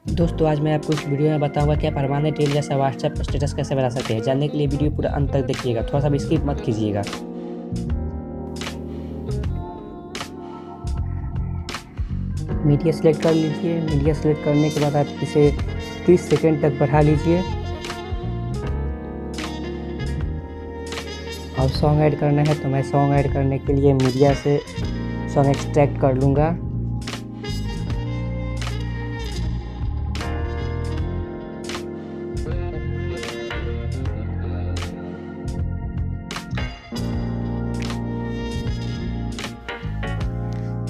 दोस्तों आज मैं आपको इस वीडियो में बताऊंगा कि आप अरमान टेल जैसा व्हाट्सएप स्टेटस कैसे बना सकते हैं। जानने के लिए वीडियो पूरा अंत तक देखिएगा, थोड़ा सा भी स्किप मत कीजिएगा। मीडिया सेलेक्ट कर लीजिए। मीडिया सेलेक्ट करने के बाद आप इसे 30 सेकंड तक बढ़ा लीजिए। अब सॉन्ग ऐड करना है तो मैं सॉन्ग ऐड करने के लिए मीडिया से सॉन्ग एक्सट्रैक्ट कर लूँगा।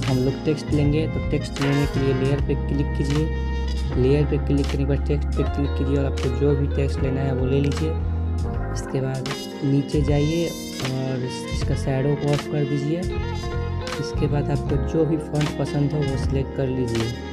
हम लोग टेक्स्ट लेंगे तो टेक्स्ट लेने के लिए लेयर पे क्लिक कीजिए। लेयर पे क्लिक करने के बाद टेक्स्ट पे क्लिक कीजिए और आपको जो भी टेक्स्ट लेना है वो ले लीजिए। इसके बाद नीचे जाइए और इसका शैडो को ऑफ कर दीजिए। इसके बाद आपको जो भी फॉन्ट पसंद हो वो सिलेक्ट कर लीजिए।